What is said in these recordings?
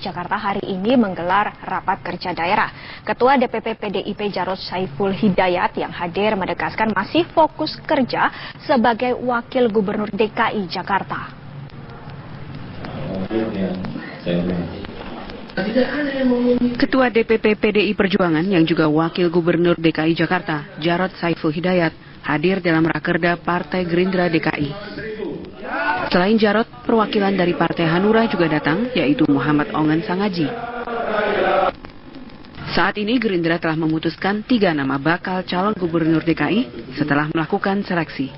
Jakarta hari ini menggelar rapat kerja daerah. Ketua DPP PDIP Jarod Saiful Hidayat yang hadir menegaskan masih fokus kerja sebagai Wakil Gubernur DKI Jakarta. Ketua DPP PDI Perjuangan yang juga Wakil Gubernur DKI Jakarta, Jarod Saiful Hidayat, hadir dalam Rakerda Partai Gerindra DKI. Selain Jarod, perwakilan dari Partai Hanura juga datang, yaitu Muhammad Ongen Sangaji. Saat ini Gerindra telah memutuskan 3 nama bakal calon gubernur DKI setelah melakukan seleksi.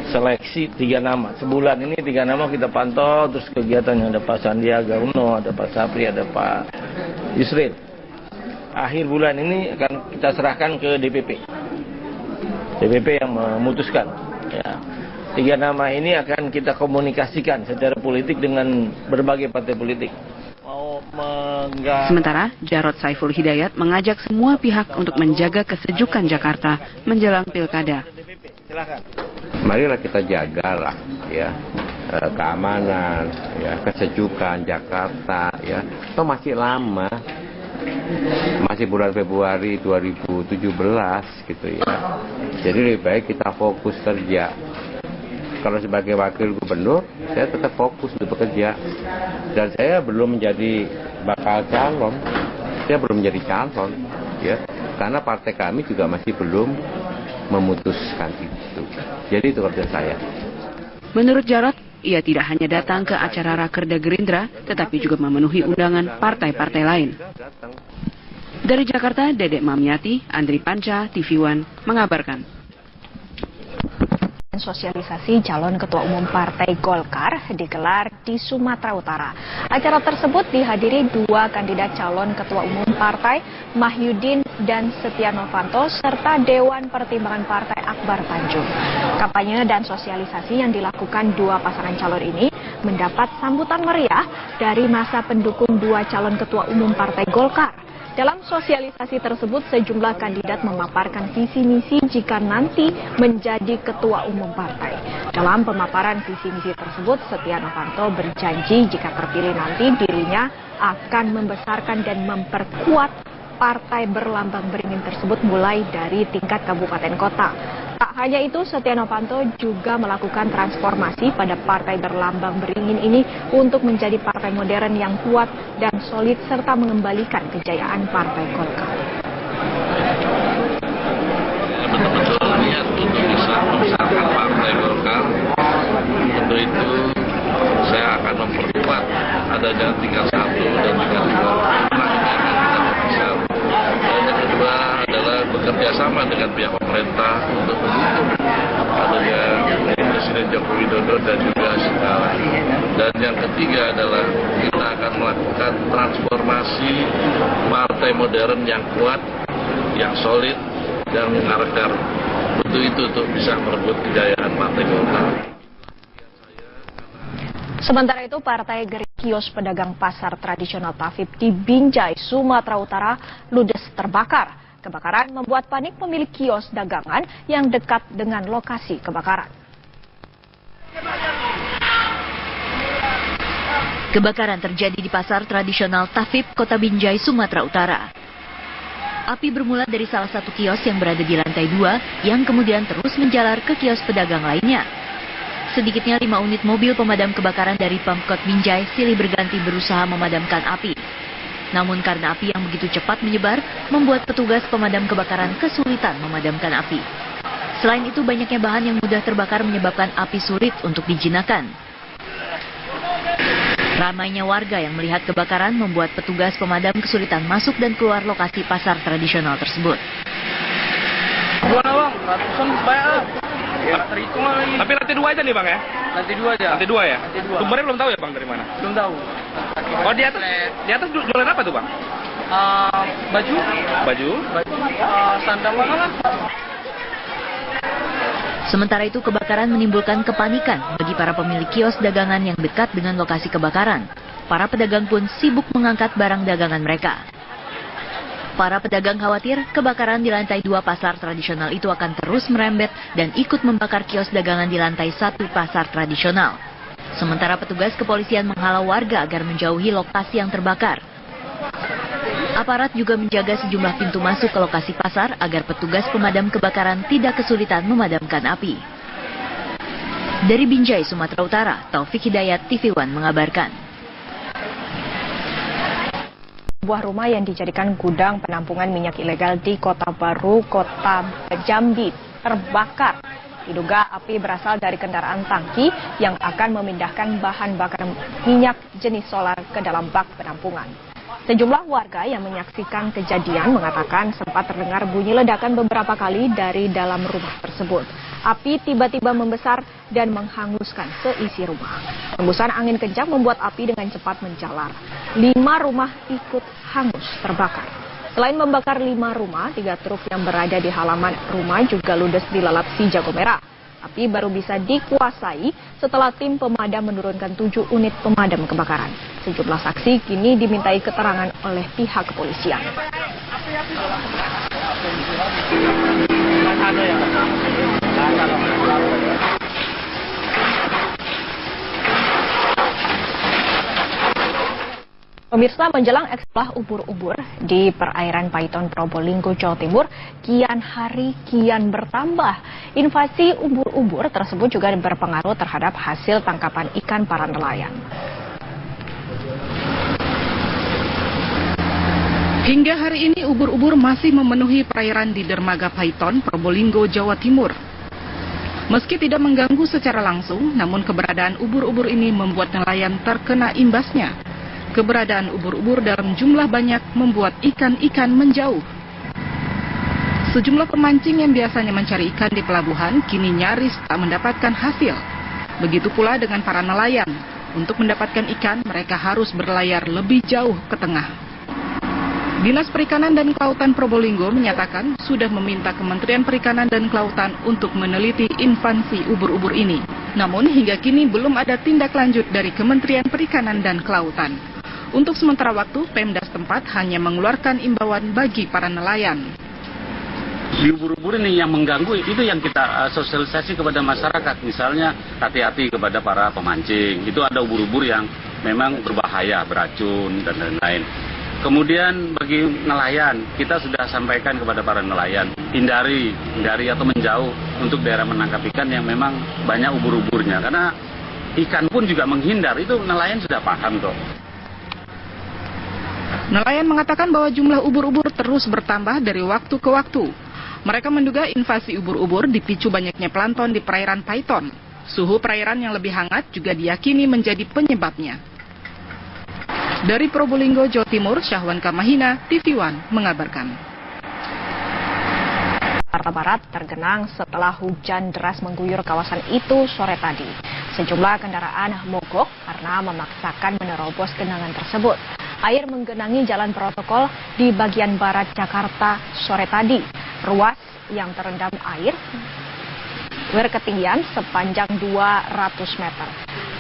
Seleksi 3 nama, sebulan ini 3 nama kita pantau, terus kegiatannya ada Pak Sandiaga Uno, ada Pak Sapri, ada Pak Yusril. Akhir bulan ini akan kita serahkan ke DPP yang memutuskan. Ya. 3 nama ini akan kita komunikasikan secara politik dengan berbagai partai politik. Sementara, Jarod Saiful Hidayat mengajak semua pihak untuk menjaga kesejukan Jakarta menjelang pilkada. Marilah kita jagalah ya keamanan, ya kesejukan Jakarta ya. Itu masih lama. Masih bulan Februari 2017 gitu ya. Jadi lebih baik kita fokus kerja. Kalau sebagai wakil gubernur, saya tetap fokus untuk bekerja. Dan saya belum menjadi bakal calon. Saya belum menjadi calon. Ya. Karena partai kami juga masih belum memutuskan itu. Jadi itu kerja saya. Menurut Jarod, ia tidak hanya datang ke acara Rakerda Gerindra, tetapi juga memenuhi undangan partai-partai lain. Dari Jakarta, Dedek Mamyati, Andri Panca, TV One, mengabarkan. Sosialisasi calon ketua umum Partai Golkar digelar di Sumatera Utara. Acara tersebut dihadiri 2 kandidat calon ketua umum partai, Mahyudin dan Setia Novanto, serta Dewan Pertimbangan Partai Akbar Tanjung. Kampanye dan sosialisasi yang dilakukan 2 pasangan calon ini mendapat sambutan meriah dari masa pendukung 2 calon ketua umum Partai Golkar. Dalam sosialisasi tersebut, sejumlah kandidat memaparkan visi-misi jika nanti menjadi ketua umum partai. Dalam pemaparan visi-misi tersebut, Setia Novanto berjanji jika terpilih nanti dirinya akan membesarkan dan memperkuat partai berlambang beringin tersebut mulai dari tingkat kabupaten kota. Tak hanya itu, Setia Novanto juga melakukan transformasi pada partai berlambang beringin ini untuk menjadi partai modern yang kuat dan solid serta mengembalikan kejayaan Partai Golkar. Betul-betul niat untuk bisa membesarkan Partai Golkar. Untuk itu saya akan memperkuat adanya tingkat 1 dan tingkat 2. Bekerja sama dengan pihak pemerintah untuk mendukung adanya Presiden Joko Widodo dan juga segala. Dan yang ketiga adalah kita akan melakukan transformasi partai modern yang kuat, yang solid, dan mengarahkan untuk itu untuk bisa merebut kejayaan Partai Golkar. Sementara itu, Partai Gerindra kios pedagang pasar tradisional Tafib di Binjai, Sumatera Utara, ludes terbakar. Kebakaran membuat panik pemilik kios dagangan yang dekat dengan lokasi kebakaran. Kebakaran terjadi di pasar tradisional Tafib, Kota Binjai, Sumatera Utara. Api bermula dari salah satu kios yang berada di lantai 2 yang kemudian terus menjalar ke kios pedagang lainnya. Sedikitnya 5 unit mobil pemadam kebakaran dari Pemkot Binjai silih berganti berusaha memadamkan api. Namun karena api yang begitu cepat menyebar, membuat petugas pemadam kebakaran kesulitan memadamkan api. Selain itu, banyaknya bahan yang mudah terbakar menyebabkan api sulit untuk dijinakkan. Ramainya warga yang melihat kebakaran membuat petugas pemadam kesulitan masuk dan keluar lokasi pasar tradisional tersebut. Gimana bang? Ratusan banyak. Ya, terhitung lagi. Tapi lantai 2 aja nih bang ya? Lantai 2 aja. Lantai 2 ya? Lantai 2. Sumbernya belum tahu ya bang dari mana? Belum tahu. Oh di atas jualan apa tuh bang? Baju. Baju? Sandal lah. Sementara itu, kebakaran menimbulkan kepanikan bagi para pemilik kios dagangan yang dekat dengan lokasi kebakaran. Para pedagang pun sibuk mengangkat barang dagangan mereka. Para pedagang khawatir kebakaran di lantai 2 pasar tradisional itu akan terus merembet dan ikut membakar kios dagangan di lantai 1 pasar tradisional. Sementara petugas kepolisian menghalau warga agar menjauhi lokasi yang terbakar. Aparat juga menjaga sejumlah pintu masuk ke lokasi pasar agar petugas pemadam kebakaran tidak kesulitan memadamkan api. Dari Binjai, Sumatera Utara, Taufik Hidayat, TV One mengabarkan. Sebuah rumah yang dijadikan gudang penampungan minyak ilegal di Kota Baru, Kota Jambi, terbakar. Diduga api berasal dari kendaraan tangki yang akan memindahkan bahan bakar minyak jenis solar ke dalam bak penampungan. Sejumlah warga yang menyaksikan kejadian mengatakan sempat terdengar bunyi ledakan beberapa kali dari dalam rumah tersebut. Api tiba-tiba membesar dan menghanguskan seisi rumah. Hembusan angin kencang membuat api dengan cepat menjalar. 5 rumah ikut hangus terbakar. Selain membakar 5 rumah, 3 truk yang berada di halaman rumah juga ludes dilalap si jago merah. Api baru bisa dikuasai setelah tim pemadam menurunkan 7 unit pemadam kebakaran. Sejumlah saksi kini dimintai keterangan oleh pihak kepolisian. Pemirsa, menjelang eksplah ubur-ubur di perairan Paiton, Probolinggo, Jawa Timur, kian hari kian bertambah. Invasi ubur-ubur tersebut juga berpengaruh terhadap hasil tangkapan ikan para nelayan. Hingga hari ini ubur-ubur masih memenuhi perairan di dermaga Paiton, Probolinggo, Jawa Timur. Meski tidak mengganggu secara langsung, namun keberadaan ubur-ubur ini membuat nelayan terkena imbasnya. Keberadaan ubur-ubur dalam jumlah banyak membuat ikan-ikan menjauh. Sejumlah pemancing yang biasanya mencari ikan di pelabuhan kini nyaris tak mendapatkan hasil. Begitu pula dengan para nelayan. Untuk mendapatkan ikan, mereka harus berlayar lebih jauh ke tengah. Dinas Perikanan dan Kelautan Probolinggo menyatakan sudah meminta Kementerian Perikanan dan Kelautan untuk meneliti invasi ubur-ubur ini. Namun hingga kini belum ada tindak lanjut dari Kementerian Perikanan dan Kelautan. Untuk sementara waktu, Pemda setempat hanya mengeluarkan imbauan bagi para nelayan. Di ubur-ubur ini yang mengganggu, itu yang kita sosialisasi kepada masyarakat. Misalnya hati-hati kepada para pemancing. Itu ada ubur-ubur yang memang berbahaya, beracun, dan lain-lain. Kemudian bagi nelayan, kita sudah sampaikan kepada para nelayan, hindari atau menjauh untuk daerah menangkap ikan yang memang banyak ubur-uburnya. Karena ikan pun juga menghindar, itu nelayan sudah paham kok. Nelayan mengatakan bahwa jumlah ubur-ubur terus bertambah dari waktu ke waktu. Mereka menduga invasi ubur-ubur dipicu banyaknya plankton di perairan Paiton. Suhu perairan yang lebih hangat juga diyakini menjadi penyebabnya. Dari Probolinggo, Jawa Timur, Syahwan Kamahina, TV One mengabarkan. Jakarta Barat tergenang setelah hujan deras mengguyur kawasan itu sore tadi. Sejumlah kendaraan mogok karena memaksakan menerobos genangan tersebut. Air menggenangi jalan protokol di bagian barat Jakarta sore tadi. Ruas yang terendam air berketinggian sepanjang 200 meter.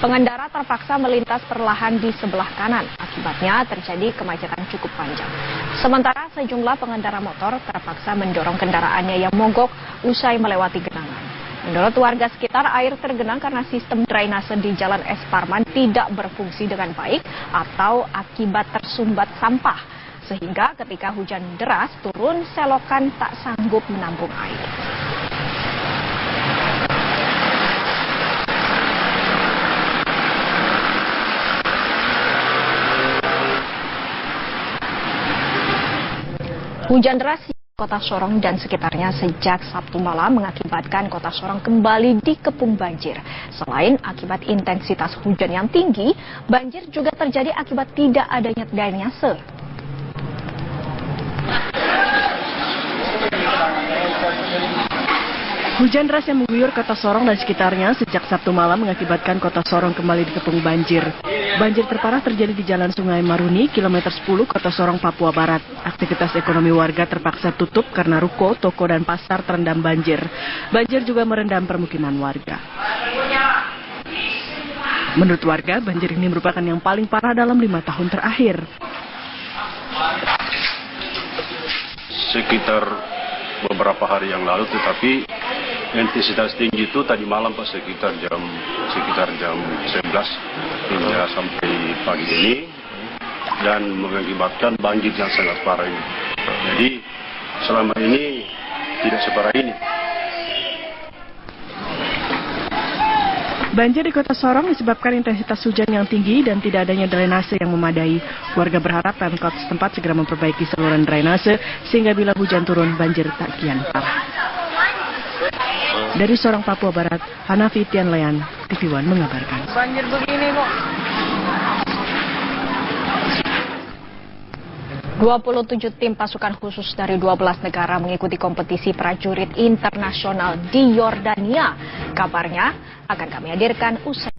Pengendara terpaksa melintas perlahan di sebelah kanan. Akibatnya terjadi kemacetan cukup panjang. Sementara sejumlah pengendara motor terpaksa mendorong kendaraannya yang mogok usai melewati genangan. Menurut warga sekitar, air tergenang karena sistem drainase di Jalan Es Parman tidak berfungsi dengan baik atau akibat tersumbat sampah. Sehingga ketika hujan deras turun, selokan tak sanggup menampung air. Hujan deras di Kota Sorong dan sekitarnya sejak Sabtu malam mengakibatkan Kota Sorong kembali dikepung banjir. Selain akibat intensitas hujan yang tinggi, banjir juga terjadi akibat tidak adanya drainase. Hujan deras yang mengguyur Kota Sorong dan sekitarnya sejak Sabtu malam mengakibatkan Kota Sorong kembali dikepung banjir. Banjir terparah terjadi di Jalan Sungai Maruni, kilometer 10, Kota Sorong, Papua Barat. Aktivitas ekonomi warga terpaksa tutup karena ruko, toko, dan pasar terendam banjir. Banjir juga merendam permukiman warga. Menurut warga, banjir ini merupakan yang paling parah dalam 5 tahun terakhir. Sekitar beberapa hari yang lalu, tetapi intensitas tinggi itu tadi malam Pak sekitar jam 11 hingga sampai pagi ini dan mengakibatkan banjir yang sangat parah ini. Jadi selama ini tidak separah ini. Banjir di Kota Sorong disebabkan intensitas hujan yang tinggi dan tidak adanya drainase yang memadai. Warga berharap Pemkot setempat segera memperbaiki saluran drainase sehingga bila hujan turun banjir tak kian parah. Dari Sorong, Papua Barat, Hanafi Tianlean, TV One mengabarkan. Banjir begini kok. 27 tim pasukan khusus dari 12 negara mengikuti kompetisi prajurit internasional di Yordania. Kabarnya akan kami hadirkan usai